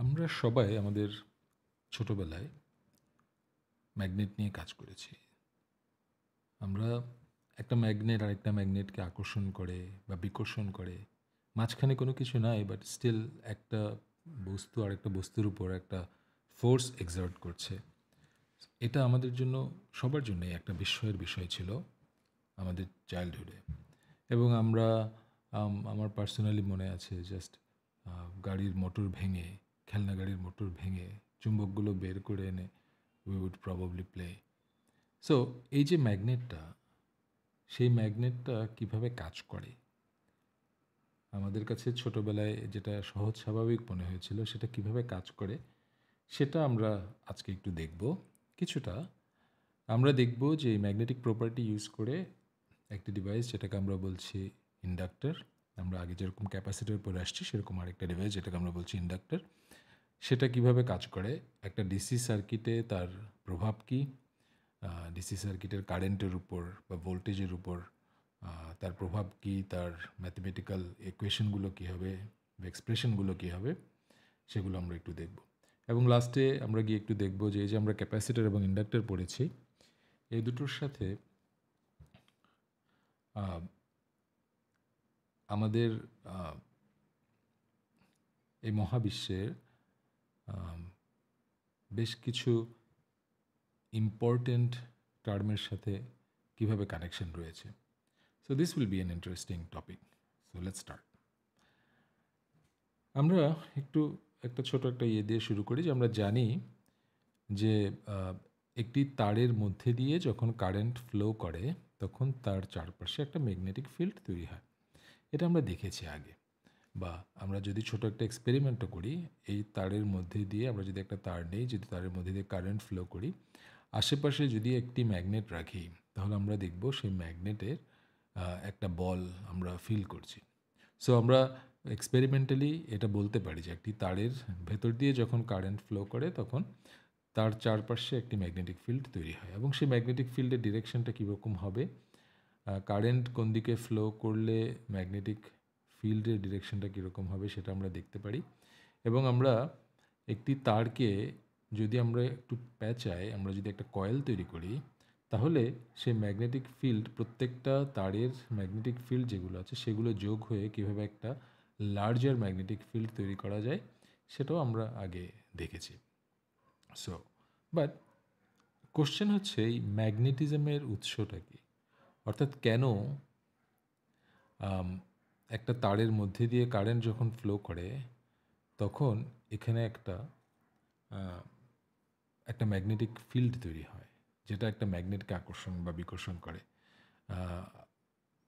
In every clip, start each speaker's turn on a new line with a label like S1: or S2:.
S1: আমরা সবাই আমাদের ছোটবেলায় ম্যাগনেট নিয়ে কাজ করেছি। আমরা একটা ম্যাগনেট আরেকটা ম্যাগনেটকে আকর্ষণ করে বা বিকর্ষণ করে। মাঝখানে কোনো কিছু নাই, বাট স্টিল একটা বস্তু আরেকটা বস্তুর উপর একটা ফোর্স এক্সার্ট করছে। এটা আমাদের জন্য, সবার জন্যই একটা বিস্ময়ের বিষয় ছিল আমাদের চাইল্ডহুডে। এবং আমরা আমার পার্সোনালি মনে আছে জাস্ট গাড়ির মোটর ভেঙে, খেলনা গাড়ির মোটর ভেঙে চুম্বকগুলো বের করে এনে we would probably play. So এই যে ম্যাগনেটটা, সেই ম্যাগনেটটা কিভাবে কাজ করে? আমাদের কাছে ছোটবেলায় যেটা সহজ স্বাভাবিক মনে হয়েছিল সেটা কিভাবে কাজ করে সেটা আমরা আজকে একটু দেখব। কিছুটা আমরা দেখব যে এই ম্যাগনেটিক প্রপার্টি ইউজ করে একটি ডিভাইস যেটাকে আমরা বলছি ইন্ডাক্টর। আমরা আগে যেরকম ক্যাপাসিটর পরে আসছি সেরকম আরেকটা ডিভাইস যেটাকে আমরা বলছি ইন্ডাক্টর। সেটা কিভাবে কাজ করে, একটা ডিসি সার্কিটে তার প্রভাব কী, ডিসি সার্কিটের কারেন্টের উপর বা ভোল্টেজের উপর তার প্রভাব কী, তার ম্যাথমেটিক্যাল ইকুয়েশনগুলো কী হবে বা এক্সপ্রেশনগুলো কী হবে, সেগুলো আমরা একটু দেখব। এবং লাস্টে আমরা গিয়ে একটু দেখব যে এই যে আমরা ক্যাপাসিটর এবং ইন্ডাক্টর পড়েছি, এই দুটোর সাথে আহ, আমাদের আহ, এই মহাবিশ্বের আম, বেশ কিছু ইম্পর্টেন্ট টার্মের সাথে কিভাবে কানেকশন রয়েছে। So this will be an interesting topic. So let's start. আমরা একটু একটা ছোট একটা ইয়ে দিয়ে শুরু করি যে আমরা জানি যে একটি তারের মধ্যে দিয়ে যখন কারেন্ট ফ্লো করে তখন তার চারপাশে একটা ম্যাগনেটিক ফিল্ড তৈরি হয়। এটা আমরা দেখেছি আগে। বা আমরা যদি ছোট একটা এক্সপেরিমেন্টও করি, এই তারের মধ্যে দিয়ে আমরা যদি একটা তার নেই, যদি তারের মধ্যে দিয়ে কারেন্ট ফ্লো করি, আশেপাশে যদি একটি ম্যাগনেট রাখি, তাহলে আমরা দেখব সেই ম্যাগনেটের একটা বল আমরা ফিল করছি। সো আমরা এক্সপেরিমেন্টালি এটা বলতে পারি যে একটি তারের ভেতর দিয়ে যখন কারেন্ট ফ্লো করে তখন তার চারপাশে একটি ম্যাগনেটিক ফিল্ড তৈরি হয়, এবং সেই ম্যাগনেটিক ফিল্ডের ডিরেকশনটা কীরকম হবে, কারেন্ট কোন দিকে ফ্লো করলে ম্যাগনেটিক ফিল্ডের ডিরেকশনটা কীরকম হবে সেটা আমরা দেখতে পারি। এবং আমরা একটি তারকে যদি আমরা একটু প্যাঁচাই, আমরা যদি একটা কয়েল তৈরি করি, তাহলে সেই ম্যাগনেটিক ফিল্ড, প্রত্যেকটা তারের ম্যাগনেটিক ফিল্ড যেগুলো আছে সেগুলো যোগ হয়ে কীভাবে একটা লার্জার ম্যাগনেটিক ফিল্ড তৈরি করা যায় সেটাও আমরা আগে দেখেছি। সো বাট কোশ্চেন হচ্ছে এই ম্যাগনেটিজমের উৎসটা কী? অর্থাৎ কেন একটা তারের মধ্যে দিয়ে কারেন্ট যখন ফ্লো করে তখন এখানে আহ, একটা ম্যাগনেটিক ফিল্ড তৈরি হয়, যেটা একটা ম্যাগনেটকে আকর্ষণ বা বিকর্ষণ করে। আহ,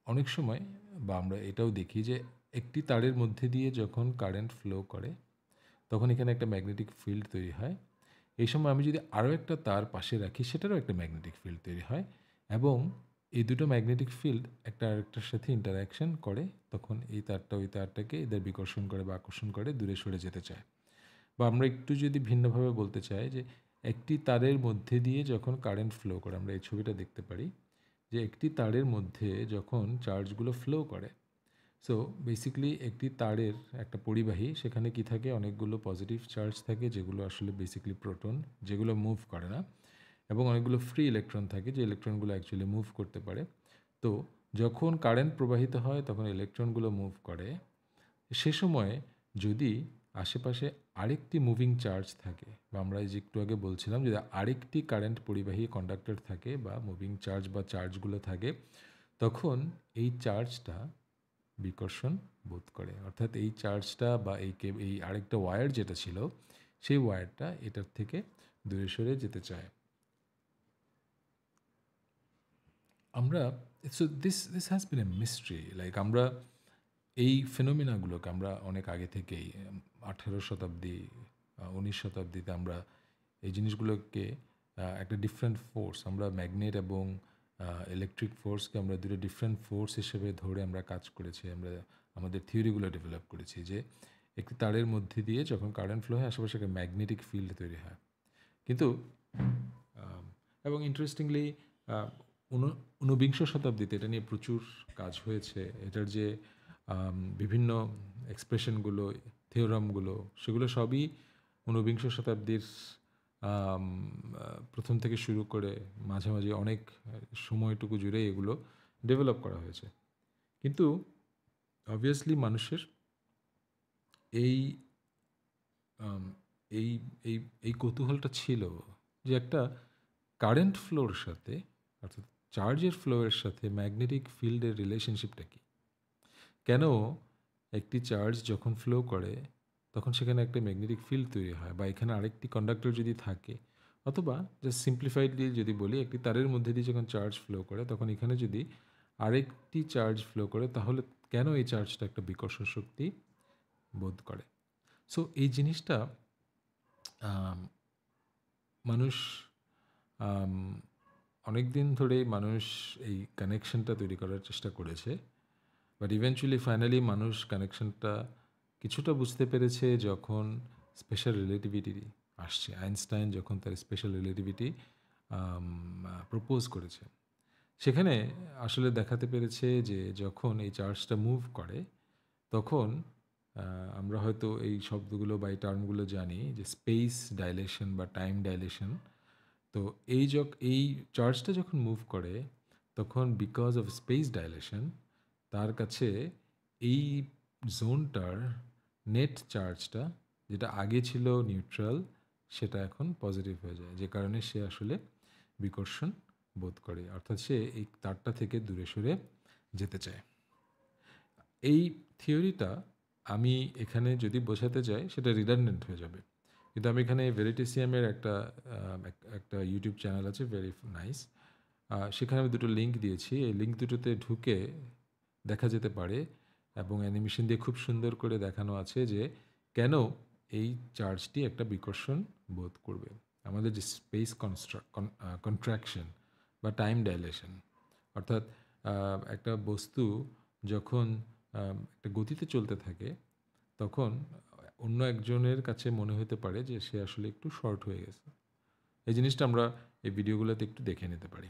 S1: অনেক সময় বা আমরা এটাও দেখি যে একটি তারের মধ্যে দিয়ে যখন কারেন্ট ফ্লো করে তখন এখানে একটা ম্যাগনেটিক ফিল্ড তৈরি হয়। এই সময় আমি যদি আরও একটা তার পাশে রাখি, সেটারও একটা ম্যাগনেটিক ফিল্ড তৈরি হয়, এবং এই দুটো ম্যাগনেটিক ফিল্ড একটা আরেকটার সাথে ইন্টারাকশন করে, তখন এই তারটা ওই তারটাকে এদের বিকর্ষণ করে বা আকর্ষণ করে দূরে সরে যেতে চায়। বা আমরা একটু যদি ভিন্নভাবে বলতে চাই যে একটি তারের মধ্যে দিয়ে যখন কারেন্ট ফ্লো করে, আমরা এই ছবিটা দেখতে পারি যে একটি তারের মধ্যে যখন চার্জগুলো ফ্লো করে, সো বেসিক্যালি একটি তারের একটা পরিবাহী, সেখানে কি থাকে, অনেকগুলো পজিটিভ চার্জ থাকে যেগুলো আসলে বেসিক্যালি প্রোটন, যেগুলো মুভ করে না, এবং অনেকগুলো ফ্রি ইলেকট্রন থাকে যে ইলেকট্রনগুলো অ্যাকচুয়ালি মুভ করতে পারে। তো যখন কারেন্ট প্রবাহিত হয় তখন ইলেকট্রনগুলো মুভ করে। সে সময় যদি আশেপাশে আরেকটি মুভিং চার্জ থাকে, বা আমরা এই যে একটু আগে বলছিলাম যদি আরেকটি কারেন্ট পরিবাহী কন্ডাক্টর থাকে বা মুভিং চার্জ বা চার্জগুলো থাকে, তখন এই চার্জটা বিকর্ষণ বোধ করে। অর্থাৎ এই চার্জটা বা এই আরেকটা ওয়্যার যেটা ছিল, সেই ওয়্যারটা এটার থেকে দূরে সরে যেতে চায়। আমরা, so this this has been A mystery, like আমরা এই ফেনোমেনাগুলোকে আমরা অনেক আগে থেকেই 18 শতাব্দী 19 শতাব্দীতে আমরা এই জিনিসগুলোকে একটা ডিফারেন্ট ফোর্স, আমরা ম্যাগনেট এবং ইলেকট্রিক ফোর্সকে আমরা দুটো ডিফারেন্ট ফোর্স হিসেবে ধরে আমরা কাজ করেছি। আমরা আমাদের থিওরিগুলো ডেভেলপ করেছি যে একটি তারের মধ্যে দিয়ে যখন কারেন্ট ফ্লো হয় আশেপাশে একটা ম্যাগনেটিক ফিল্ড তৈরি হয়। কিন্তু এবং ইন্টারেস্টিংলি ঊনবিংশ শতাব্দীতে এটা নিয়ে প্রচুর কাজ হয়েছে। এটার যে বিভিন্ন এক্সপ্রেশনগুলো, থিওরামগুলো, সেগুলো সবই ঊনবিংশ শতাব্দীর আম প্রথম থেকে শুরু করে মাঝামাঝি অনেক সময়টুকু জুড়ে এগুলো ডেভেলপ করা হয়েছে। কিন্তু obviously মানুষের এই আম এই এই এই কৌতূহলটা ছিল যে একটা কারেন্ট ফ্লোর সাথে অর্থাৎ চার্জের ফ্লো এর সাথে ম্যাগনেটিক ফিল্ডের রিলেশনশিপটা কী? কেন একটি চার্জ যখন ফ্লো করে তখন সেখানে একটা ম্যাগনেটিক ফিল্ড তৈরি হয় বা এখানে আরেকটি কন্ডাক্টর যদি থাকে অথবা জাস্ট সিম্পলিফাইডলি যদি বলি একটি তারের মধ্যে দিয়ে যখন চার্জ ফ্লো করে তখন এখানে যদি আরেকটি চার্জ ফ্লো করে তাহলে কেন এই চার্জটা একটা বিকর্ষণ শক্তি বোধ করে? সো এই জিনিসটা আম মানুষ আম অনেকদিন ধরেই মানুষ এই কানেকশনটা তৈরি করার চেষ্টা করেছে। বাট ইভেনচুয়ালি ফাইনালি মানুষ কানেকশনটা কিছুটা বুঝতে পেরেছে যখন স্পেশাল রিলেটিভিটি আসছে। আইনস্টাইন যখন তার স্পেশাল রিলেটিভিটি প্রপোজ করেছে। সেখানে আসলে দেখাতে পেরেছে যে যখন এই চার্জটা মুভ করে তখন আমরা হয়তো এই শব্দগুলো বা এই টার্মগুলো জানি যে স্পেস ডাইলেশন বা টাইম ডাইলেশন। তো এই চার্জটা যখন মুভ করে তখন বিকজ অফ স্পেস ডাইলেশন তার কাছে এই জোনটার নেট চার্জটা যেটা আগে ছিল নিউট্রাল সেটা এখন পজিটিভ হয়ে যায়, যে কারণে সে আসলে বিকর্ষণ বোধ করে, অর্থাৎ সে এই তারটা থেকে দূরে সরে যেতে চায়। এই থিওরিটা আমি এখানে যদি বোঝাতে যাই সেটা রিডান্ডেন্ট হয়ে যাবে, কিন্তু আমি এখানে ভেরিটেসিয়ামের একটা ইউটিউব চ্যানেল আছে, ভেরি নাইস। সেখানে আমি দুটো লিঙ্ক দিয়েছি, এই লিঙ্ক দুটোতে ঢুকে দেখা যেতে পারে এবং অ্যানিমেশন দিয়ে খুব সুন্দর করে দেখানো আছে যে কেন এই চার্জটি একটা বিকর্ষণ বোধ করবে। আমাদের যে স্পেস কন্ট্রাকশন বা টাইম ডাইলেশন, অর্থাৎ একটা বস্তু যখন একটা গতিতে চলতে থাকে তখন অন্য একজনের কাছে মনে হতে পারে যে সে আসলে একটু শর্ট হয়ে গেছে। এই জিনিসটা আমরা এই ভিডিওগুলোতে একটু দেখে নিতে পারি।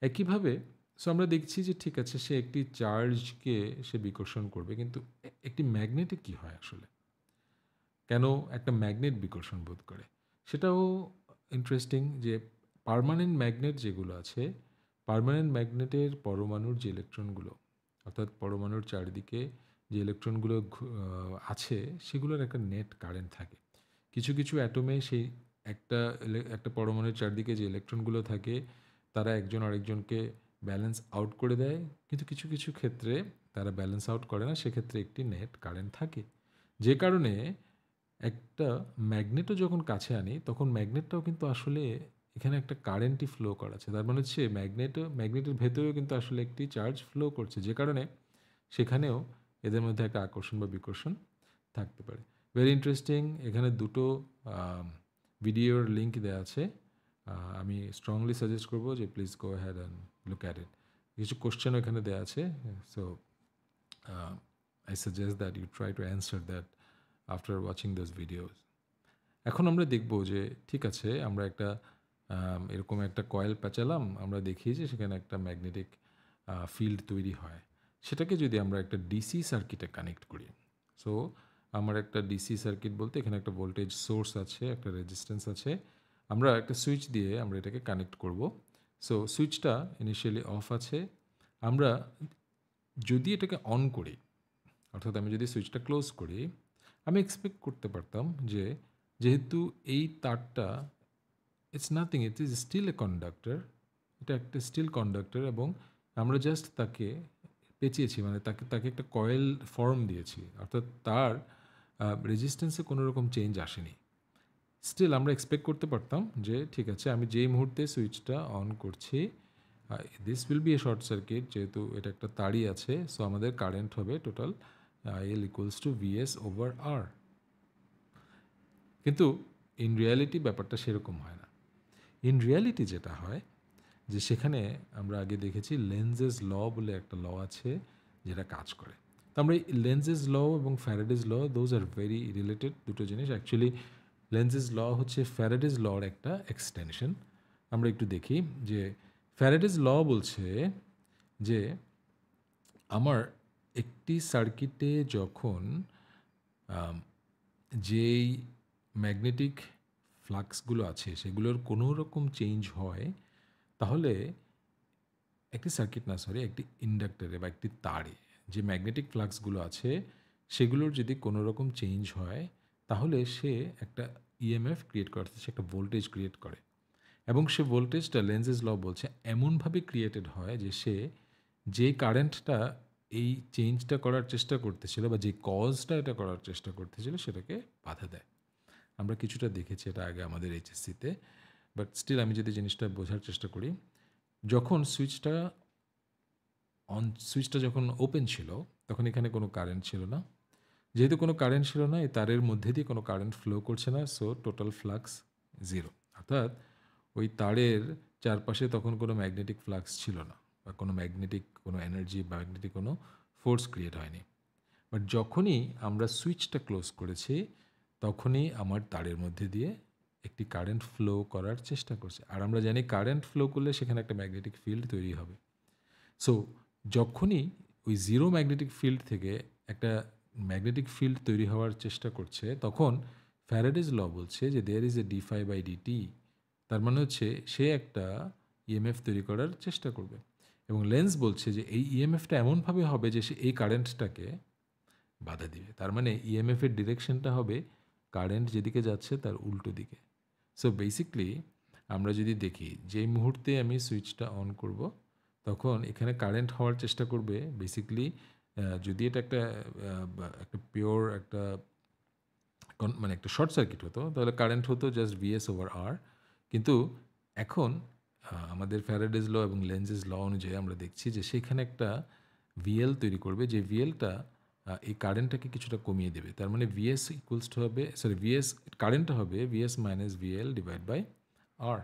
S1: একইভাবে সো আমরা দেখছি যে ঠিক আছে সে একটি চার্জকে সে বিকর্ষণ করবে, কিন্তু একটি ম্যাগনেটে কী হয় আসলে? কেন একটা ম্যাগনেট বিকর্ষণ বোধ করে? সেটাও ইন্টারেস্টিং যে পার্মানেন্ট ম্যাগনেট যেগুলো আছে, পার্মানেন্ট ম্যাগনেটের পরমাণুর যে ইলেকট্রনগুলো অর্থাৎ পরমাণুর চারিদিকে যে ইলেকট্রনগুলো আছে সেগুলোর একটা নেট কারেন্ট থাকে। কিছু কিছু অ্যাটমে সেই একটা পরমাণুর চারদিকে যে ইলেকট্রনগুলো থাকে তারা একজন আরেকজনকে ব্যালেন্স আউট করে দেয়, কিন্তু কিছু কিছু ক্ষেত্রে তারা ব্যালেন্স আউট করে না, সেক্ষেত্রে একটি নেট কারেন্ট থাকে। যে কারণে একটা ম্যাগনেটও যখন কাছে আনি তখন ম্যাগনেটটাও কিন্তু আসলে এখানে একটা কারেন্টই ফ্লো করাচ্ছে। তার মানে হচ্ছে ম্যাগনেটের ভেতরেও কিন্তু আসলে একটি চার্জ ফ্লো করছে, যে কারণে সেখানেও এদের মধ্যে একটা আকর্ষণ বা বিকর্ষণ থাকতে পারে। Very interesting. এখানে দুটো ভিডিওর লিঙ্ক দেওয়া আছে। আমি স্ট্রংলি সাজেস্ট করবো যে please go ahead and look at it. কিছু কোশ্চেনও এখানে দেওয়া আছে, so I suggest that you try to answer that after watching those videos. এখন আমরা দেখব যে ঠিক আছে আমরা একটা এরকম একটা কয়েল প্যাঁচালাম, আমরা দেখি যে সেখানে একটা ম্যাগনেটিক ফিল্ড তৈরি হয়। সেটাকে যদি আমরা একটা ডিসি সার্কিটে কানেক্ট করি, সো আমার একটা ডিসি সার্কিট বলতে এখানে একটা ভোল্টেজ সোর্স আছে, একটা রেজিস্ট্যান্স আছে, আমরা একটা সুইচ দিয়ে আমরা এটাকে কানেক্ট করব। সো সুইচটা ইনিশিয়ালি অফ আছে, আমরা যদি এটাকে অন করি অর্থাৎ আমি যদি সুইচটা ক্লোজ করি, আমি এক্সপেক্ট করতে পারতাম যে যেহেতু এই তারটা it's nothing, it is still a conductor, এটা একটা স্টিল কন্ডাক্টর এবং আমরা জাস্ট তাকে পেঁচিয়েছি, মানে তাকে তাকে একটা কয়েল ফর্ম দিয়েছি, অর্থাৎ তার রেজিস্ট্যান্সে কোনো রকম চেঞ্জ আসেনি। স্টিল আমরা এক্সপেক্ট করতে পারতাম যে ঠিক আছে আমি যেই মুহূর্তে সুইচটা অন করছি this will be a short circuit, যেহেতু এটা একটা তারই আছে, সো আমাদের কারেন্ট হবে total L equals to VS over R. কিন্তু ইন রিয়ালিটি ব্যাপারটা সেরকম হয় না। ইন রিয়ালিটি যেটা হয় যে সেখানে আমরা আগে দেখেছি লেন্জেস ল বলে একটা ল আছে যেটা কাজ করে। তো আমরা এই লেন্জেস ল এবং ফ্যারাডেজ ল, দোজ আর ভেরি রিলেটেড দুটো জিনিস। অ্যাকচুয়ালি লেন্জেস ল হচ্ছে ফ্যারাডেজ লর একটা এক্সটেনশন। আমরা একটু দেখি যে ফ্যারাডেজ ল বলছে যে আমার একটি সার্কিটে যখন যেই ম্যাগনেটিক ফ্লাক্সগুলো আছে সেগুলোর কোনো রকম চেঞ্জ হয়, তাহলে একটি সার্কিট না, সরি, একটি ইন্ডাক্টরে বা একটি তারে যে ম্যাগনেটিক ফ্লাক্সগুলো আছে সেগুলোর যদি কোনো রকম চেঞ্জ হয়, তাহলে সে একটা ইএমএফ ক্রিয়েট করতে, সে একটা ভোল্টেজ ক্রিয়েট করে। এবং সে ভোল্টেজটা লেন্জেস ল বলছে এমনভাবে ক্রিয়েটেড হয় যে সে যে কারেন্টটা এই চেঞ্জটা করার চেষ্টা করতেছিল বা যে কজটা এটা করার চেষ্টা করতেছিল সেটাকে বাধা দেয়। আমরা কিছুটা দেখেছি এটা আগে আমাদের এইচএসসিতে, বাট স্টিল আমি যদি জিনিসটা বোঝার চেষ্টা করি, যখন সুইচটা যখন ওপেন ছিল তখন এখানে কোনো কারেন্ট ছিল না। যেহেতু কোনো কারেন্ট ছিল না, এই তারের মধ্যে দিয়ে কোনো কারেন্ট ফ্লো করছে না, সো টোটাল ফ্লাক্স জিরো। অর্থাৎ ওই তারের চারপাশে তখন কোনো ম্যাগনেটিক ফ্লাক্স ছিল না বা কোনো ম্যাগনেটিক কোনো এনার্জি বা ম্যাগনেটিক কোনো ফোর্স ক্রিয়েট হয়নি। বাট যখনই আমরা সুইচটা ক্লোজ করেছি তখনই আমার তারের মধ্যে দিয়ে একটি কারেন্ট ফ্লো করার চেষ্টা করছে। আর আমরা জানি কারেন্ট ফ্লো করলে সেখানে একটা ম্যাগনেটিক ফিল্ড তৈরি হবে। সো যখনই ওই জিরো ম্যাগনেটিক ফিল্ড থেকে একটা ম্যাগনেটিক ফিল্ড তৈরি হওয়ার চেষ্টা করছে, তখন ফ্যারাডেজ ল বলছে যে there is a d phi by dt. তার মানে হচ্ছে সে একটা ইএমএফ তৈরি করার চেষ্টা করবে, এবং লেন্স বলছে যে এই ইএমএফটা এমনভাবে হবে যে সে এই কারেন্টটাকে বাধা দিবে। তার মানে ইএমএফ এর ডিরেকশনটা হবে কারেন্ট যেদিকে যাচ্ছে তার উল্টো দিকে। সো বেসিকলি আমরা যদি দেখি যেই মুহূর্তে আমি সুইচটা অন করব তখন এখানে কারেন্ট হওয়ার চেষ্টা করবে বেসিকলি। যদি এটা একটা পিওর একটা মানে একটা শর্ট সার্কিট হতো তাহলে কারেন্ট হতো জাস্ট ভিএস ওভার আর। কিন্তু এখন আমাদের ফ্যারাডেজ ল এবং লেন্সেস ল অনুযায়ী আমরা দেখছি যে সেখানে একটা ভিএল তৈরি করবে, যে ভিএলটা এই কারেন্টটাকে কিছুটা কমিয়ে দেবে। তার মানে ভিএস ইকুয়ালস টু হবে, সরি, ভিএস কারেন্টটা হবে VS minus VL divide by R.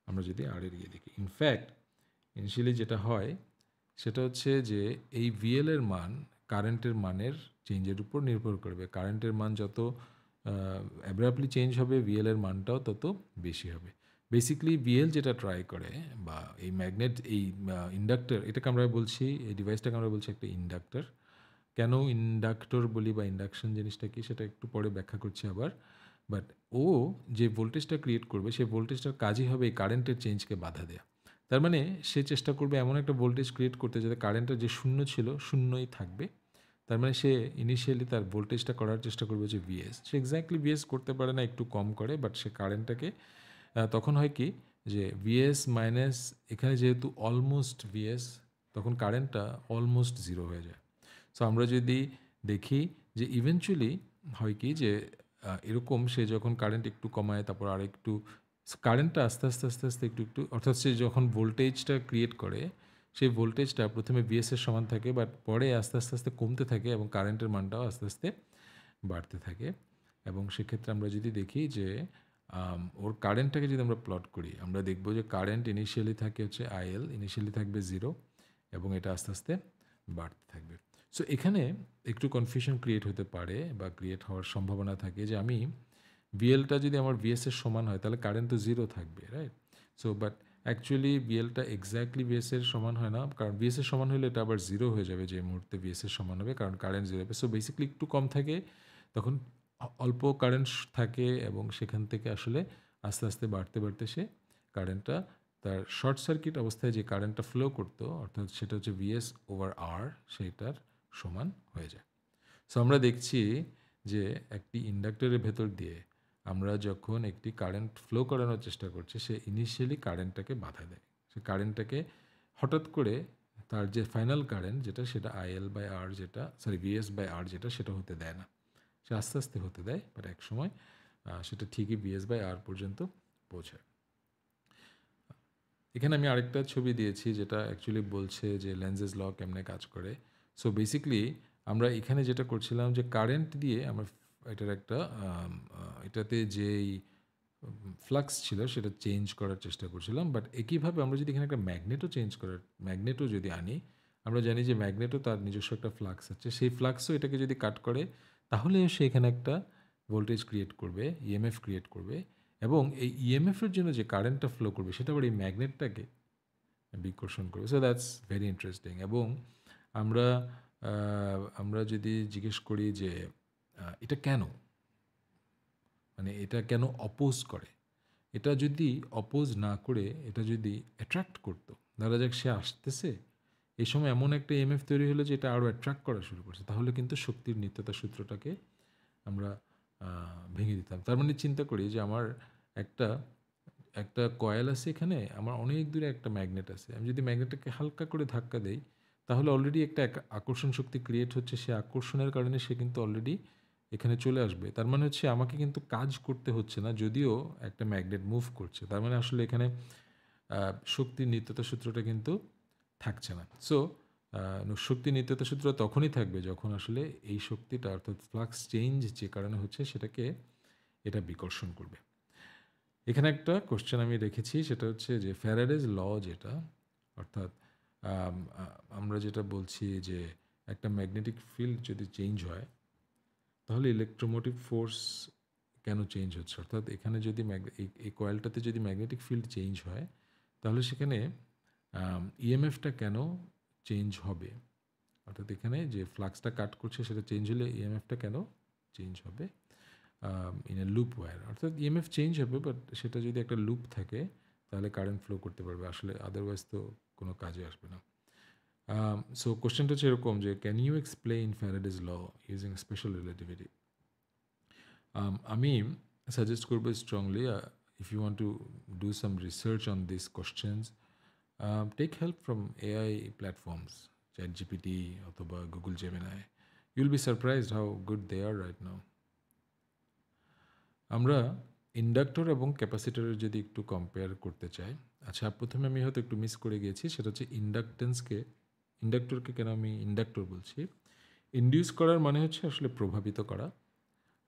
S1: আমরা যদি আর এর গিয়ে দেখি, ইনফ্যাক্ট ইনিশিয়ালি যেটা হয় সেটা হচ্ছে যে এই ভিএল এর মান কারেন্টের মানের চেঞ্জের উপর নির্ভর করবে। কারেন্টের মান যত অ্যাব্রাপ্টলি চেঞ্জ হবে ভিএল এর মানটাও তত বেশি হবে। বেসিক্যালি ভিএল যেটা ট্রাই করে, বা এই ম্যাগনেট, এই ইন্ডাক্টর, এটাকে আমরা বলছি, এই ডিভাইসটাকে আমরা বলছি একটা ইন্ডাক্টর। কেন ইন্ডাক্টর বলি বা ইন্ডাকশন জিনিসটা কি সেটা একটু পরে ব্যাখ্যা করছি আবার। বাট ও যে ভোল্টেজটা ক্রিয়েট করবে সেই ভোল্টেজটার কাজই হবে এই কারেন্টের চেঞ্জকে বাধা দেওয়া। তার মানে সে চেষ্টা করবে এমন একটা ভোল্টেজ ক্রিয়েট করতে যাতে কারেন্টটা যে শূন্য ছিল শূন্যই থাকবে। তার মানে সে ইনিশিয়ালি তার ভোল্টেজটা করার চেষ্টা করবে যে ভিএস, সে এক্স্যাক্টলি ভিএস করতে পারে না, একটু কম করে, বাট সে কারেন্টটাকে তখন হয় কি যে ভিএস মাইনাস, এখানে যেহেতু অলমোস্ট ভিএস, তখন কারেন্টটা অলমোস্ট জিরো হয়ে যায়। সো আমরা যদি দেখি যে ইভেনচুয়ালি হয় কি যে এরকম সে যখন কারেন্ট একটু কমায় তারপর আর একটু কারেন্টটা আস্তে আস্তে আস্তে আস্তে একটু একটু, অর্থাৎ সে যখন ভোল্টেজটা ক্রিয়েট করে সেই ভোল্টেজটা প্রথমে ভিএস এর সমান থাকে, বাট পরে আস্তে আস্তে আস্তে কমতে থাকে এবং কারেন্টের মানটাও আস্তে আস্তে বাড়তে থাকে। এবং সেক্ষেত্রে আমরা যদি দেখি যে ওর কারেন্টটাকে যদি আমরা প্লট করি, আমরা দেখব যে কারেন্ট ইনিশিয়ালি থাকে হচ্ছে আইএল, ইনিশিয়ালি থাকবে জিরো এবং এটা আস্তে আস্তে বাড়তে থাকবে। সো এখানে একটু কনফিউশন ক্রিয়েট হতে পারে বা ক্রিয়েট হওয়ার সম্ভাবনা থাকে যে আমি ভিএলটা যদি আমার ভিএস এর সমান হয় তাহলে কারেন্ট তো জিরো থাকবে, রাইট? সো বাট অ্যাকচুয়ালি ভিএলটা এক্স্যাক্টলি ভিএস এর সমান হয় না, কারণ ভিএস এর সমান হলে এটা আবার জিরো হয়ে যাবে যে মুহূর্তে ভিএস এর সমান হবে, কারণ কারেন্ট জিরো হবে। সো বেসিক্যালি একটু কম থাকে, তখন অল্প কারেন্ট থাকে এবং সেখান থেকে আসলে আস্তে আস্তে বাড়তে বাড়তে সে কারেন্টটা তার শর্ট সার্কিট অবস্থায় যে কারেন্টটা ফ্লো করতো, অর্থাৎ সেটা হচ্ছে ভিএস ওভার আর, সেটার সমান হয়ে যায়। সো আমরা দেখছি যে একটি ইন্ডাক্টরের ভেতর দিয়ে আমরা যখন একটি কারেন্ট ফ্লো করানোর চেষ্টা করছি, সে ইনিশিয়ালি কারেন্টটাকে বাধা দেয়। সে কারেন্টটাকে হঠাৎ করে তার যে ফাইনাল কারেন্ট যেটা, সেটা আইএল বাই আর যেটা, সরি, ভিএস বাই আর যেটা, সেটা হতে দেয় না। সে আস্তে আস্তে হতে দেয়, বাট এক সময় সেটা ঠিকই ভিএস বাই আর পর্যন্ত পৌঁছায়। এখানে আমি আরেকটা ছবি দিয়েছি যেটা অ্যাকচুয়ালি বলছে যে লেন্সেস ল কেমনে কাজ করে। সো বেসিক্যালি আমরা এখানে যেটা করছিলাম যে কারেন্ট দিয়ে আমরা এটার একটা এটাতে যেই ফ্লাক্স ছিল সেটা চেঞ্জ করার চেষ্টা করছিলাম। বাট একইভাবে আমরা যদি এখানে একটা ম্যাগনেটও যদি আনি, আমরা জানি যে ম্যাগনেটও তার নিজস্ব একটা ফ্লাক্স আছে, সেই ফ্লাক্সও এটাকে যদি কাট করে তাহলে সে এখানে একটা ভোল্টেজ ক্রিয়েট করবে, ইএমএফ ক্রিয়েট করবে, এবং এই ইএমএফের জন্য যে কারেন্টটা ফ্লো করবে সেটা আবার এই ম্যাগনেটটাকে বিকর্ষণ করবে। So that's very interesting. এবং আমরা আমরা যদি জিজ্ঞেস করি যে এটা কেন, মানে এটা কেন অপোজ করে? এটা যদি অপোজ না করে এটা যদি অ্যাট্রাক্ট করতো, ধরা যাক সে আসতেছে, এই সময় এমন একটা ইএমএফ তৈরি হলো যে এটা আরও অ্যাট্রাক্ট করা শুরু করছে, তাহলে কিন্তু শক্তির নিত্যতা সূত্রটাকে আমরা ভেঙে দিতাম। তার মানে চিন্তা করি যে আমার একটা একটা কয়েল আছে এখানে, আমার অনেক দূরে একটা ম্যাগনেট আছে। আমি যদি ম্যাগনেটটাকে হালকা করে ধাক্কা দেই, তাহলে অলরেডি একটা আকর্ষণ শক্তি ক্রিয়েট হচ্ছে। সে আকর্ষণের কারণে সে কিন্তু অলরেডি এখানে চলে আসবে। তার মানে হচ্ছে আমাকে কিন্তু কাজ করতে হচ্ছে না, যদিও একটা ম্যাগনেট মুভ করছে। তার মানে আসলে এখানে শক্তির নিত্যতা সূত্রটা কিন্তু থাকছে না। সো শক্তির নিত্যতা সূত্র তখনই থাকবে যখন আসলে এই শক্তিটা, অর্থাৎ ফ্লাক্স চেঞ্জ যে কারণে হচ্ছে সেটাকে এটা বিকর্ষণ করবে। এখানে একটা কোয়েশ্চেন আমি রেখেছি, সেটা হচ্ছে যে ফ্যারাডেজ ল যেটা, অর্থাৎ আমরা যেটা বলছি যে একটা ম্যাগনেটিক ফিল্ড যদি চেঞ্জ হয়, তাহলে ইলেকট্রোমোটিভ ফোর্স কেন চেঞ্জ হচ্ছে? অর্থাৎ এখানে যদি এই কয়েলটাতে যদি ম্যাগনেটিক ফিল্ড চেঞ্জ হয়, তাহলে সেখানে ইএমএফটা কেন চেঞ্জ হবে? অর্থাৎ এখানে যে ফ্লাক্সটা কাট করছে সেটা চেঞ্জ হলে ইএমএফটা কেন চেঞ্জ হবে? ইন এ লুপ ওয়্যার, অর্থাৎ ইএমএফ চেঞ্জ হবে, বাট সেটা যদি একটা লুপ থাকে তাহলে কারেন্ট ফ্লো করতে পারবে, আসলে আদারওয়াইজ তো কোনো কাজে আসবে না। সো কোশ্চেনটা হচ্ছে এরকম যে can you explain Faraday's law using special relativity? আমি সাজেস্ট করবো strongly, if you want to do some research on this questions, take help from AI platforms, ChatGPT অথবা Google Gemini. You'll be surprised how good they are right now. আমরা inductor এবং ক্যাপাসিটরের যদি একটু compare করতে চাই, আচ্ছা প্রথমে আমি হয়তো একটু মিস করে গিয়েছি, সেটা হচ্ছে ইন্ডাক্টরকে কেন আমি ইন্ডাক্টর বলছি। ইন্ডিউস করার মানে হচ্ছে আসলে প্রভাবিত করা,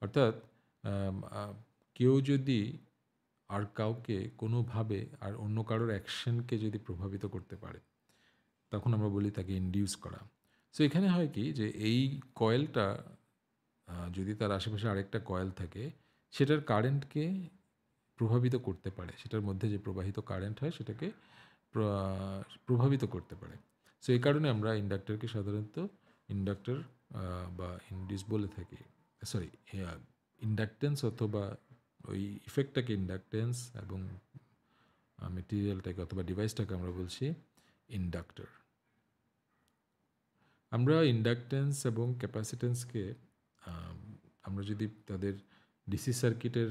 S1: অর্থাৎ আম, আ, কেউ যদি আর কাউকে কোনোভাবে আর অন্য কারোর অ্যাকশনকে যদি প্রভাবিত করতে পারে, তখন আমরা বলি তাকে ইন্ডিউস করা। সো এখানে হয় কি যে এই কয়েলটা যদি তার আশেপাশে আরেকটা কয়েল থাকে, সেটার কারেন্টকে প্রভাবিত করতে পারে, সেটার মধ্যে যে প্রবাহিত কারেন্ট হয় সেটাকে প্রভাবিত করতে পারে। সো এই কারণে আমরা ইন্ডাক্টরকে সাধারণত ইন্ডাক্টর বা ইন্ডিউস বলে থাকি, সরি ইন্ডাকটেন্স, অথবা ওই ইফেক্টটাকে ইন্ডাকটেন্স এবং মেটেরিয়ালটাকে অথবা ডিভাইসটাকে আমরা বলছি ইন্ডাক্টর। আমরা ইন্ডাকটেন্স এবং ক্যাপাসিটেন্সকে আমরা যদি তাদের ডিসি সার্কিটের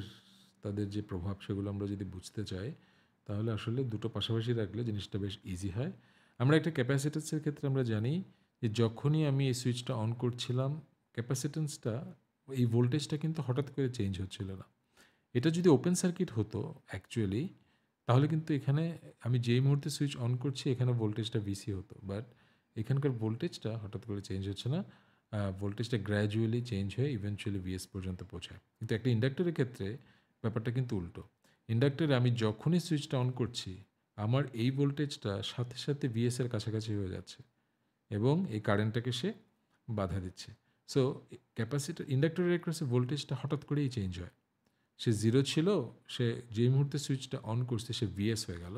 S1: তাদের যে প্রভাব সেগুলো আমরা যদি বুঝতে চাই, তাহলে আসলে দুটো পাশাপাশি রাখলে জিনিসটা বেশ ইজি হয়। আমরা একটা ক্যাপাসিটেন্সের ক্ষেত্রে আমরা জানি যে যখনই আমি এই সুইচটা অন করছিলাম, ক্যাপাসিটেন্সটা, এই ভোল্টেজটা কিন্তু হঠাৎ করে চেঞ্জ হচ্ছিল না। এটা যদি ওপেন সার্কিট হতো অ্যাকচুয়ালি, তাহলে কিন্তু এখানে আমি যেই মুহূর্তে সুইচ অন করছি এখানে ভোল্টেজটা ভিসি হতো, বাট এখানকার ভোল্টেজটা হঠাৎ করে চেঞ্জ হচ্ছে না। ভোল্টেজটা গ্র্যাজুয়ালি চেঞ্জ হয়ে ইভেনচুয়ালি ভিএস পর্যন্ত পৌঁছায়। কিন্তু একটা ইন্ডাক্টরের ক্ষেত্রে ব্যাপারটা কিন্তু উল্টো। ইন্ডাক্টরে আমি যখনই সুইচটা অন করছি, আমার এই ভোল্টেজটা সাথে সাথে ভিএস এর কাছাকাছি হয়ে যাচ্ছে এবং এই কারেন্টটাকে সে বাধা দিচ্ছে। সো ক্যাপাসিটার ইন্ডাক্টরের এক্রসে ভোল্টেজটা হঠাৎ করেই চেঞ্জ হয়। সে 0 ছিল, সে যেই মুহূর্তে সুইচটা অন করছে সে ভিএস হয়ে গেল,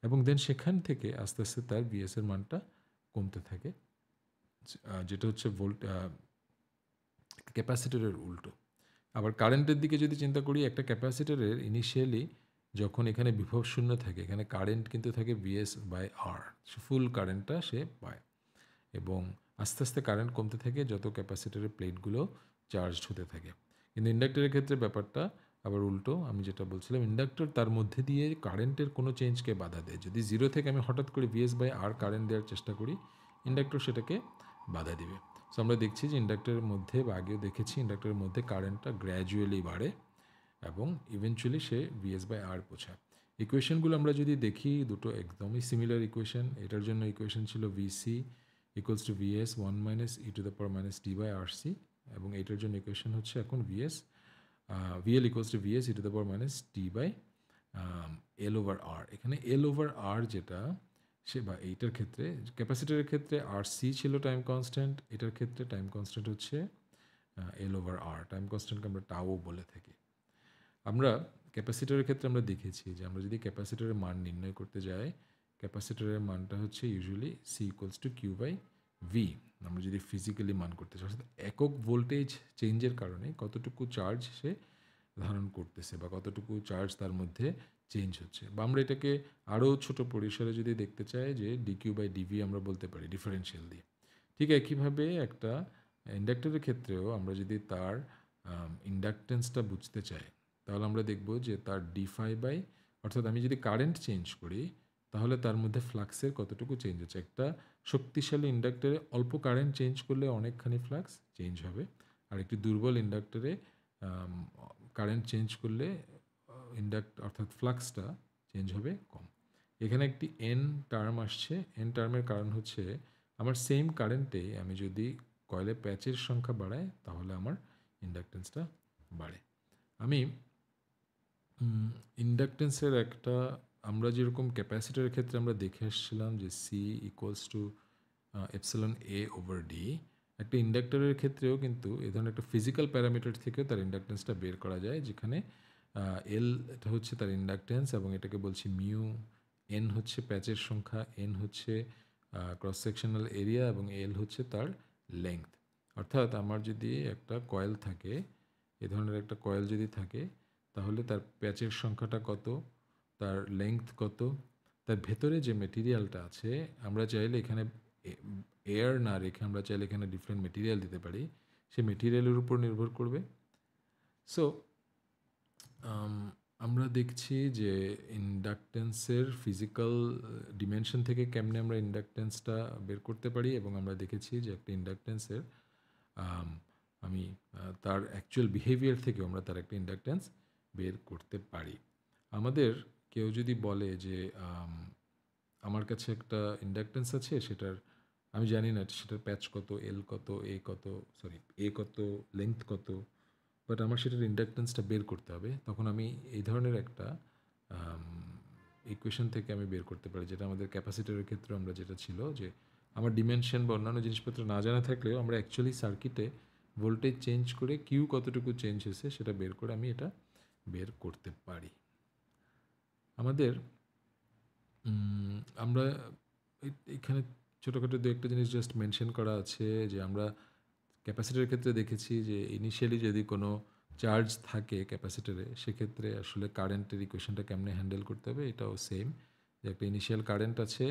S1: এবং দেন সেখান থেকে আস্তে আস্তে তার ভিএস এর মানটা কমতে থাকে, যেটা হচ্ছে ক্যাপাসিটরের উল্টো। আবার কারেন্টের দিকে যদি চিন্তা করি, একটা ক্যাপাসিটরের ইনিশিয়ালি যখন এখানে বিভব শূন্য থাকে, এখানে কারেন্ট কিন্তু থাকে ভিএস বাই আর, ফুল কারেন্টটা সে পায়, এবং আস্তে আস্তে কারেন্ট কমতে থাকে যত ক্যাপাসিটরের প্লেটগুলো চার্জড হতে থাকে। কিন্তু ইন্ডাক্টরের ক্ষেত্রে ব্যাপারটা আবার উল্টো। আমি যেটা বলছিলাম, ইন্ডাক্টর তার মধ্যে দিয়ে কারেন্টের কোনো চেঞ্জকে বাধা দেয়। যদি 0 থেকে আমি হঠাৎ করে ভিএস বাই আর কারেন্ট দেওয়ার চেষ্টা করি, ইন্ডাক্টর সেটাকে বাধা দিবে। সো আমরা দেখছি যে ইন্ডাক্টরের মধ্যে, বা আগেও দেখেছি, ইন্ডাক্টরের মধ্যে কারেন্টটা গ্র্যাজুয়ালি বাড়ে এবং ইভেনচুয়ালি সে ভিএস বাই আর পৌঁছায়। ইকুয়েশনগুলো আমরা যদি দেখি, দুটো একদমই সিমিলার ইকুয়েশন। এটার জন্য ইকুয়েশন ছিল VC equals to VS 1 minus E to the power minus T by R C, এবং এটার জন্য ইকুয়েশন হচ্ছে এখন VL equals to VS E to the power minus T by L over R. এখানে L over আর যেটা, সে বা এইটার ক্ষেত্রে, ক্যাপাসিটরের ক্ষেত্রে আর সি ছিল টাইম কনস্ট্যান্ট, এটার ক্ষেত্রে টাইম কনস্ট্যান্ট হচ্ছে এল ওভার আর। টাইম কনস্ট্যান্টকে আমরা টাও বলে থাকি। আমরা ক্যাপাসিটরের ক্ষেত্রে আমরা দেখেছি যে আমরা যদি ক্যাপাসিটরের মান নির্ণয় করতে যাই, ক্যাপাসিটরের মানটা হচ্ছে usually c equals to q by v. আমরা যদি ফিজিক্যালি মান করতে চাই, অর্থাৎ একক ভোল্টেজ চেঞ্জের কারণে কতটুকু চার্জ সে ধারণ করতেছে বা কতটুকু চার্জ তার মধ্যে চেঞ্জ হচ্ছে। বা আমরা এটাকে আরও ছোট পরিসরে যদি দেখতে চাই যে ডিকিউ বাই ডিভি আমরা বলতে পারি ডিফারেনশিয়াল দিয়ে। ঠিক একইভাবে একটা ইন্ডাক্টরের ক্ষেত্রেও আমরা যদি তার ইন্ডাকটেন্সটা বুঝতে চাই, তাহলে আমরা দেখব যে তার ডিফাই বাই, অর্থাৎ আমি যদি কারেন্ট চেঞ্জ করি তাহলে তার মধ্যে ফ্লাক্সের কতটুকু চেঞ্জ হচ্ছে। একটা শক্তিশালী ইন্ডাক্টরে অল্প কারেন্ট চেঞ্জ করলে অনেকখানি ফ্লাক্স চেঞ্জ হবে, আর একটি দুর্বল ইন্ডাক্টরে কারেন্ট চেঞ্জ করলে অর্থাৎ ফ্লাক্সটা চেঞ্জ হবে কম। এখানে একটি এন টার্ম আসছে। এন টার্মের কারণ হচ্ছে আমার সেম কারেন্টে আমি যদি কয়েলে প্যাচের সংখ্যা বাড়াই তাহলে আমার ইন্ডাকটেন্সটা বাড়ে। আমি ইন্ডাকটেন্সের একটা, আমরা যেরকম ক্যাপাসিটরের ক্ষেত্রে আমরা দেখে আসছিলাম যে c equals to epsilon a over d, একটা ইন্ডাক্টরের ক্ষেত্রেও কিন্তু এই ধরনের একটা ফিজিক্যাল প্যারামিটার থেকেও তার ইন্ডাকটেন্সটা বের করা যায়, যেখানে এল এটা হচ্ছে তার ইন্ডাকটেন্স এবং এটাকে বলছি মিউ, এন হচ্ছে প্যাচের সংখ্যা, এন হচ্ছে ক্রস সেকশনাল এরিয়া এবং এল হচ্ছে তার লেংথ। অর্থাৎ আমার যদি একটা কয়েল থাকে, এ ধরনের একটা কয়েল যদি থাকে, তাহলে তার প্যাচের সংখ্যাটা কত, তার লেংথ কত, তার ভেতরে যে মেটেরিয়ালটা আছে, আমরা চাইলে এখানে এয়ার না রেখে আমরা চাইলে এখানে ডিফারেন্ট মেটেরিয়াল দিতে পারি, সে মেটেরিয়ালের উপর নির্ভর করবে। সো আমরা দেখছি যে ইন্ডাকটেন্সের ফিজিক্যাল ডিমেনশন থেকে কেমনে আমরা ইন্ডাকটেন্সটা বের করতে পারি, এবং আমরা দেখেছি যে একটা ইন্ডাকটেন্সের আমি তার অ্যাকচুয়াল বিহেভিয়ার থেকেও আমরা তার একটা ইন্ডাকটেন্স বের করতে পারি। আমাদের কেউ যদি বলে যে আমার কাছে একটা ইন্ডাকটেন্স আছে, সেটার আমি জানি না সেটার প্যাচ কত, এল কত, এ কত, লেংথ কত, বাট আমার সেটার ইন্ডাকটেন্সটা বের করতে হবে, তখন আমি এই ধরনের একটা ইকুয়েশন থেকে আমি বের করতে পারি, যেটা আমাদের ক্যাপাসিটরের ক্ষেত্রে আমরা যেটা ছিল যে আমার ডিমেনশন বা অন্যান্য জিনিসপত্র না জানা থাকলেও আমরা অ্যাকচুয়ালি সার্কিটে ভোল্টেজ চেঞ্জ করে কিউ কতটুকু চেঞ্জ হয়েছে সেটা বের করে আমি এটা বের করতে পারি। আমাদের আমরা এখানে ছোটোখাটো দু একটা জিনিস জাস্ট মেনশন করা আছে, যে আমরা ক্যাপাসিটরের ক্ষেত্রে দেখেছি যে ইনিশিয়ালি যদি কোনো চার্জ থাকে ক্যাপাসিটরে, সেক্ষেত্রে আসলে কারেন্টের ইকুয়েশনটা কেমনে হ্যান্ডেল করতে হবে, এটাও সেম, যে একটা ইনিশিয়াল কারেন্ট আছে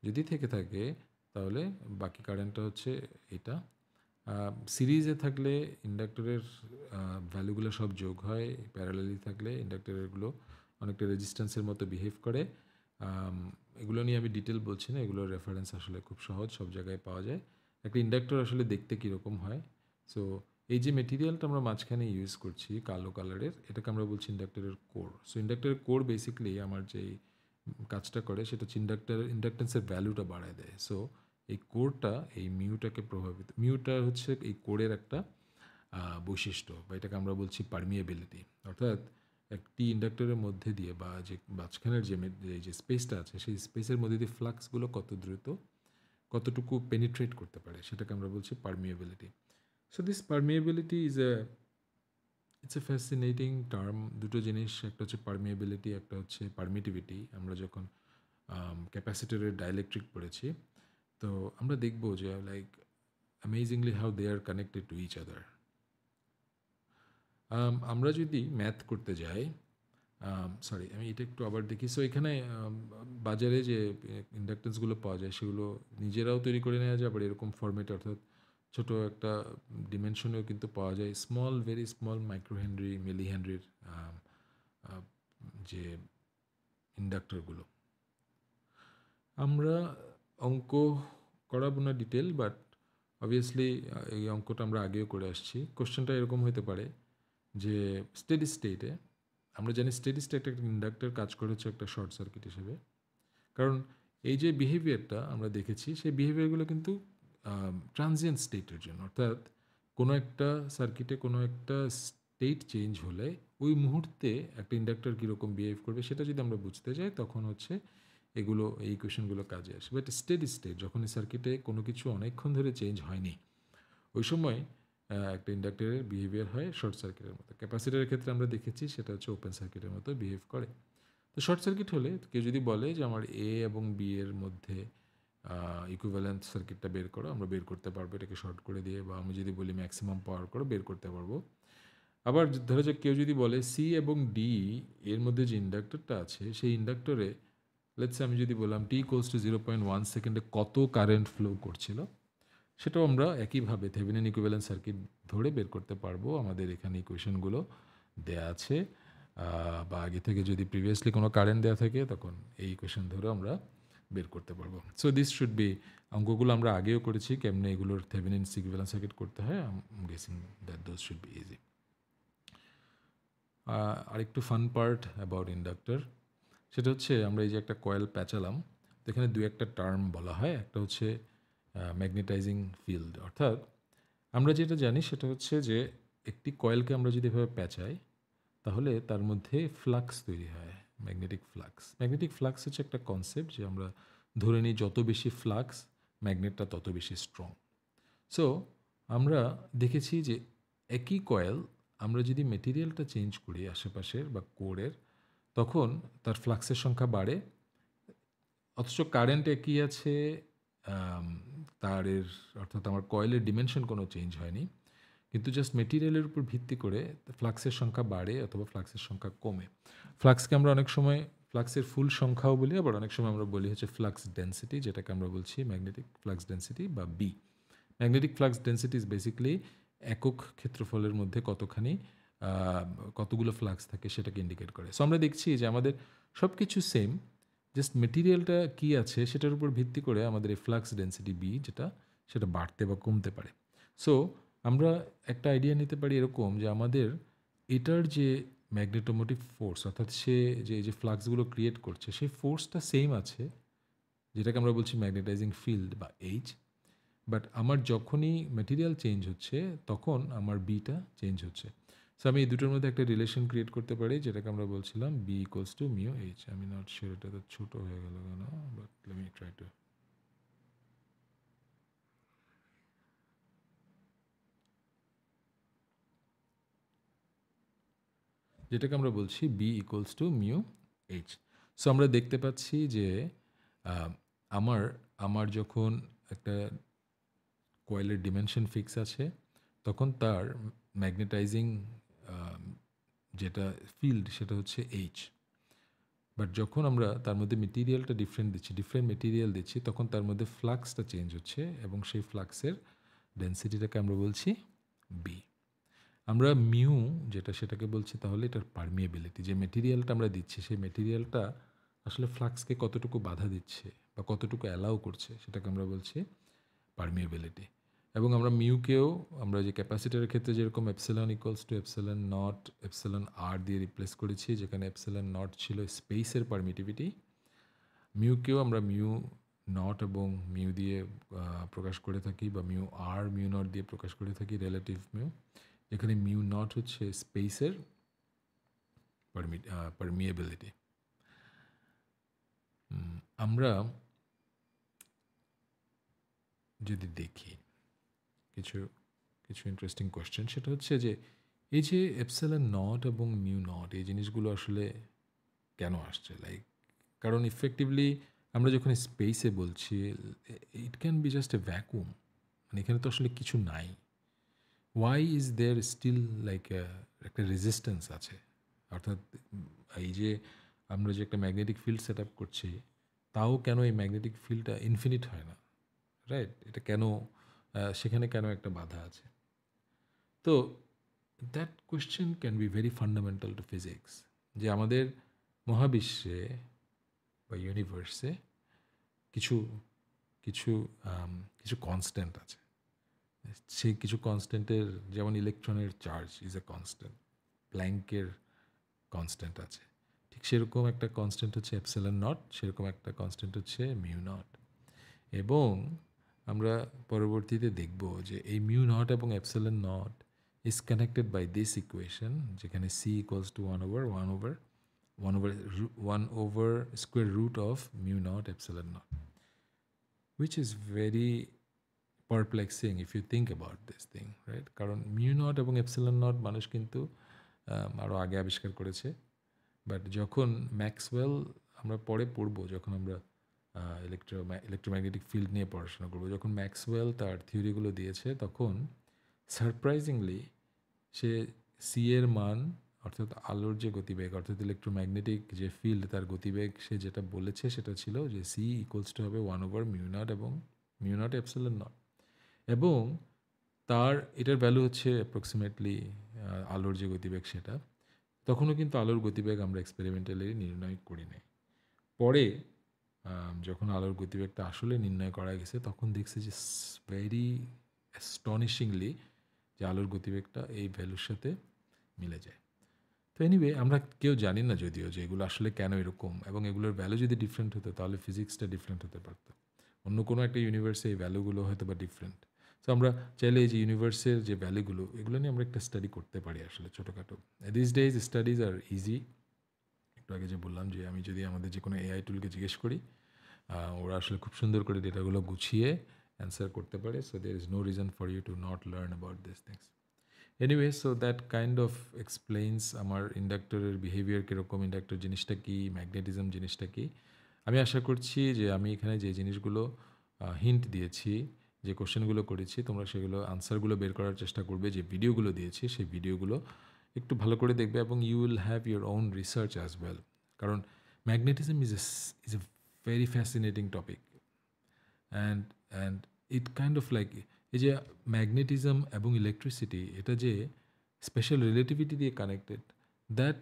S1: যদি থেকে থাকে, তাহলে বাকি কারেন্টটা হচ্ছে এটা। সিরিজে থাকলে ইন্ডাক্টরের ভ্যালুগুলো সব যোগ হয়, প্যারালালি থাকলে ইন্ডাক্টরেরগুলো অনেকটা রেজিস্ট্যান্সের মতো বিহেভ করে। এগুলো নিয়ে আমি ডিটেল বলছি না, এগুলোর রেফারেন্স আসলে খুব সহজ, সব জায়গায় পাওয়া যায়। একটা ইন্ডাক্টর আসলে দেখতে কীরকম হয়, সো এই যে মেটেরিয়ালটা আমরা মাঝখানে ইউজ করছি কালো কালারের, এটাকে আমরা বলছি ইন্ডাক্টরের কোর। সো ইন্ডাক্টরের কোর বেসিক্যালি আমার যেই কাজটা করে সেটা হচ্ছে ইন্ডাকটেন্সের ভ্যালুটা বাড়ায় দেয়। সো এই কোরটা এই মিউটাকে প্রভাবিত, মিউটা হচ্ছে এই কোরের একটা বৈশিষ্ট্য, বা এটাকে আমরা বলছি পারমিয়েবিলিটি। অর্থাৎ একটি ইন্ডাক্টরের মধ্যে দিয়ে বা যে মাঝখানের যে স্পেসটা আছে, সেই স্পেসের মধ্যে দিয়ে ফ্লাক্সগুলো কত দ্রুত কতটুকু পেনিট্রেট করতে পারে, সেটাকে আমরা বলছি permeability. So this permeability it's a fascinating term. দুটো জিনিস, একটা হচ্ছে পারমিয়েবিলিটি, একটা হচ্ছে পারমিটিভিটি। আমরা যখন ক্যাপাসিটরের ডাইলেকট্রিক পড়েছি, তো আমরা দেখব যে like amazingly how they are connected to each other. আমরা যদি ম্যাথ করতে যাই, সরি আমি এটা একটু আবার দেখি। সো এখানে বাজারে যে ইন্ডাকটেন্সগুলো পাওয়া যায় সেগুলো নিজেরাও তৈরি করে নেওয়া যায়, আবার এরকম ফরম্যাটে, অর্থাৎ ছোটো একটা ডিমেনশনেও কিন্তু পাওয়া যায়, small, very small micro henry, milli হেনরির যে ইন্ডাক্টরগুলো। আমরা অঙ্ক করাবো না ডিটেল, বাট অবভিয়াসলি এই অঙ্কটা আমরা আগেও করে আসছি। কোশ্চেনটা এরকম হতে পারে যে স্টেডি স্টেটে, আমরা জানি স্টেডি স্টেটে একটা ইন্ডাক্টর কাজ করে হচ্ছে একটা শর্ট সার্কিট হিসেবে, কারণ এই যে বিহেভিয়ারটা আমরা দেখেছি সেই বিহেভিয়ারগুলো কিন্তু ট্রানজিয়েন্ট স্টেটের জন্য, অর্থাৎ কোনো একটা সার্কিটে কোনো একটা স্টেট চেঞ্জ হলে ওই মুহূর্তে একটা ইন্ডাক্টর কীরকম বিহেভ করবে সেটা যদি আমরা বুঝতে যাই, তখন হচ্ছে এগুলো, এই ইকুয়েশনগুলো কাজে আসে। বাট স্টেডি স্টেট, যখন এই সার্কিটে কোনো কিছু অনেকক্ষণ ধরে চেঞ্জ হয়নি, ওই সময় একটা ইন্ডাক্টরের বিহেভিয়ার হয় শর্ট সার্কিটের মতো। ক্যাপাসিটরের ক্ষেত্রে আমরা দেখেছি সেটা হচ্ছে ওপেন সার্কিটের মতো বিহেভ করে। তো শর্ট সার্কিট হলে কেউ যদি বলে যে আমার এ এবং বি এর মধ্যে ইকুইভ্যালেন্ট সার্কিটটা বের করো, আমরা বের করতে পারবো এটাকে শর্ট করে দিয়ে, বা আমি যদি বলি ম্যাক্সিমাম পাওয়ার করো, বের করতে পারবো। আবার ধরা যাক কেউ যদি বলে সি এবং ডি এর মধ্যে যে ইন্ডাক্টরটা আছে সেই ইন্ডাক্টরে লেটস আমি যদি বললাম টি ইকুয়ালস টু 0.1 সেকেন্ডে কত কারেন্ট ফ্লো করছিল, সেটাও আমরা একইভাবে থেভেনিন ইকুইভ্যালেন্ট সার্কিট ধরে বের করতে পারবো। আমাদের এখানে ইকুয়েশনগুলো দেয়া আছে, বা আগে থেকে যদি প্রিভিয়াসলি কোনো কারেন্ট দেওয়া থাকে তখন এই ইকুয়েশন ধরে আমরা বের করতে পারবো। সো দিস শুড বি, অঙ্কগুলো আমরা আগেও করেছি কেমনে এগুলোর থেভেনিন ইকুইভ্যালেন্ট সার্কিট করতে হয়। I am guessing that those should be easy. আরেকটু ফান পার্ট অ্যাবাউট ইন্ডাক্টর, সেটা হচ্ছে আমরা এই যে একটা কয়েল প্যাঁচালাম, তো এখানে দু একটা টার্ম বলা হয়। একটা হচ্ছে ম্যাগনেটাইজিং ফিল্ড, অর্থাৎ আমরা যেটা জানি সেটা হচ্ছে যে একটি কয়েলকে আমরা যদি এভাবে প্যাঁচাই তাহলে তার মধ্যে ফ্লাক্স তৈরি হয়, ম্যাগনেটিক ফ্লাক্স। ম্যাগনেটিক ফ্লাক্স হচ্ছে একটা কনসেপ্ট যে আমরা ধরে নিই যত বেশি ফ্লাক্স ম্যাগনেটটা তত বেশি স্ট্রং। সো আমরা দেখেছি যে একই কয়েল আমরা যদি মেটেরিয়ালটা চেঞ্জ করি আশেপাশের বা কোরের, তখন তার ফ্লাক্সের সংখ্যা বাড়ে, অথচ কারেন্ট একই আছে, আম তারের অর্থাৎ আমার কয়েলের ডিমেনশন কোনো চেঞ্জ হয়নি। কিন্তু জাস্ট মেটেরিয়ালের উপর ভিত্তি করে ফ্লাক্সের সংখ্যা বাড়ে অথবা ফ্লাক্সের সংখ্যা কমে। ফ্লাক্সকে আমরা অনেক সময় ফ্লাক্সের ফুল সংখ্যাও বলি, আবার অনেক সময় আমরা বলি হচ্ছে ফ্লাক্স ডেনসিটি, যেটাকে আমরা বলছি ম্যাগনেটিক ফ্লাক্স ডেনসিটি বা B. Magnetic flux density is basically একক ক্ষেত্রফলের মধ্যে কতখানি কতগুলো ফ্লাক্স থাকে সেটাকে ইন্ডিকেট করে। সো আমরা দেখছি যে আমাদের সব কিছু সেম, জাস্ট মেটেরিয়ালটা কী আছে সেটার উপর ভিত্তি করে আমাদের এই ফ্লাক্স ডেনসিটি বি যেটা, সেটা বাড়তে বা কমতে পারে। সো আমরা একটা আইডিয়া নিতে পারি এরকম যে আমাদের এটার যে ম্যাগনেটোমোটিভ ফোর্স, অর্থাৎ সে যে এই যে ফ্লাক্সগুলো ক্রিয়েট করছে সেই ফোর্সটা সেম আছে, যেটাকে আমরা বলছি ম্যাগনেটাইজিং ফিল্ড বা এইচ। বাট আমার যখনই ম্যাটেরিয়াল চেঞ্জ হচ্ছে তখন আমার বিটা চেঞ্জ হচ্ছে। সো আমি এই দুটোর মধ্যে একটা রিলেশন ক্রিয়েট করতে পারি, যেটাকে আমরা বলছিলাম B equals to mu H. আমি নট শিওর এটা তো ছোটো হয়ে গেল কেন, but let me try to. যেটাকে আমরা বলছি B equals to mu H. So আমরা দেখতে পাচ্ছি যে আহ, আমার আমার যখন একটা কয়েলের ডিমেনশন ফিক্স আছে তখন তার ম্যাগনেটাইজিং যেটা ফিল্ড সেটা হচ্ছে এইচ। বাট যখন আমরা তার মধ্যে মেটেরিয়ালটা ডিফারেন্ট মেটেরিয়াল দিচ্ছি, তখন তার মধ্যে ফ্লাক্সটা চেঞ্জ হচ্ছে এবং সেই ফ্লাক্সের ডেন্সিটিটাকে আমরা বলছি বি। আমরা মিউ যেটা সেটাকে বলছি তাহলে এটার পারমিয়েবিলিটি, যে মেটেরিয়ালটা আমরা দিচ্ছি সেই মেটেরিয়ালটা আসলে ফ্লাক্সকে কতটুকু বাধা দিচ্ছে বা কতটুকু অ্যালাউ করছে সেটাকে আমরা বলছি পারমিয়েবিলিটি। এবং আমরা মিউকেও আমরা যে ক্যাপাসিটারের ক্ষেত্রে যেরকম epsilon equals to epsilon not epsilon R দিয়ে রিপ্লেস করেছি, যেখানে এপসিলন নট ছিল স্পেসের পারমিটিভিটি, মিউকেও আমরা মিউ নট এবং মিউ দিয়ে প্রকাশ করে থাকি, বা মিউ আর মিউ নট দিয়ে প্রকাশ করে থাকি রিলেটিভ মিউ, এখানে মিউ নট হচ্ছে স্পেসের পারমিয়েবিলিটি। আমরা যদি দেখি কিছু কিছু ইন্টারেস্টিং কোয়েশ্চেন, সেটা হচ্ছে যে এই যে এপসিলন নট এবং মিউ নট এই জিনিসগুলো আসলে কেন আসছে, লাইক কারণ ইফেক্টিভলি আমরা যখন স্পেসে বলছি it can be just a vacuum, মানে এখানে তো আসলে কিছু নাই। Why is there still like একটা রেজিস্ট্যান্স আছে, অর্থাৎ এই যে আমরা যে একটা ম্যাগনেটিক ফিল্ড সেট আপ করছি তাও কেন এই ম্যাগনেটিক ফিল্ডটা ইনফিনিট হয় না, রাইট? এটা কেন সেখানে কেন একটা বাধা আছে? তো that question can be very fundamental to physics, যে আমাদের মহাবিশ্বে বা ইউনিভার্সে কিছু কিছু কিছু কনস্ট্যান্ট আছে। সেই কিছু কনস্ট্যান্টের যেমন ইলেকট্রনের চার্জ ইজ এ কনস্ট্যান্ট, প্ল্যাঙ্কের কনস্ট্যান্ট আছে, ঠিক সেরকম একটা কনস্ট্যান্ট হচ্ছে এপসিলন নট, সেরকম একটা কনস্ট্যান্ট হচ্ছে মিউ নট। এবং আমরা পরবর্তীতে দেখব যে এই মিউ নট এবং epsilon not is connected by this equation, যেখানে C equals to one over square root of mu not epsilon not, which is very perplexing if you think about this thing, right? কারণ mu not এবং epsilon not মানুষ কিন্তু আরও আগে আবিষ্কার করেছে, but যখন ম্যাক্সওয়েল, আমরা পরে পড়বো যখন আমরা ইলেকট্রোম্যাগনেটিক ফিল্ড নিয়ে পড়াশোনা করবো, যখন ম্যাক্সওয়েল তার থিওরিগুলো দিয়েছে তখন সারপ্রাইজিংলি সে সি এর মান অর্থাৎ আলোর যে গতিবেগ অর্থাৎ ইলেকট্রোম্যাগনেটিক যে ফিল্ড তার গতিবেগ সে যেটা বলেছে সেটা ছিল যে সি ইকুয়ালস টু হবে 1/μ0 এবং μ0 এপসিলন নট এবং তার এটার ভ্যালু হচ্ছে অ্যাপ্রক্সিমেটলি আলোর যে গতিবেগ সেটা। তখনও কিন্তু আলোর গতিবেগ আমরা এক্সপেরিমেন্টালি নির্ণয় করি নাই। পরে যখন আলোর গতিবেগটা আসলে নির্ণয় করা গেছে তখন দেখছি যে ভেরি অ্যাস্টনিশিংলি যে আলোর গতিবেগটা এই ভ্যালুর সাথে মিলে যায়। তো এনিওয়ে আমরা কেউ জানি না যদিও যে এগুলো আসলে কেন এরকম এবং এগুলোর ভ্যালু যদি ডিফারেন্ট হতো তাহলে ফিজিক্সটা ডিফারেন্ট হতে পারত। অন্য কোনো একটা ইউনিভার্সে এই ভ্যালুগুলো হয়তো বা ডিফারেন্ট। সো আমরা চাইলে এই যে ইউনিভার্সের যে ভ্যালুগুলো এগুলো নিয়ে আমরা একটা স্টাডি করতে পারি আসলে ছোটোখাটো। This days studies are easy. একটু আগে যে বললাম যে আমি যদি আমাদের যে কোনো এআই টুলকে জিজ্ঞেস করি ওরা আসলে খুব সুন্দর করে ডেটাগুলো গুছিয়ে অ্যান্সার করতে পারে। So there is no reason for you to not learn about this things. Anyway so that kind of explains আমার ইন্ডাক্টরের বিহেভিয়ার কীরকম, ইন্ডাক্টর জিনিসটা কী, ম্যাগনেটিজম জিনিসটা কী। আমি আশা করছি যে আমি এখানে যে জিনিসগুলো হিন্ট দিয়েছি, যে কোশ্চেনগুলো করেছি তোমরা সেগুলো আনসারগুলো বের করার চেষ্টা করবে। যে ভিডিওগুলো দিয়েছি সেই ভিডিওগুলো একটু ভালো করে দেখবে এবং you will have your own research as well. কারণ magnetism is a very fascinating topic and and it kind of like এই যে ম্যাগনেটিজম এবং ইলেকট্রিসিটি এটা যে স্পেশাল রিলেটিভিটি দিয়ে connected, that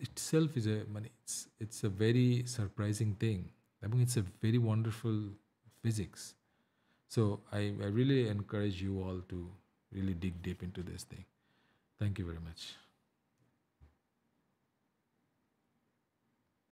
S1: itself is a মানে it's a very surprising thing এবং it's a very wonderful physics. So I really encourage you all to really dig deep into this thing. Thank you very much.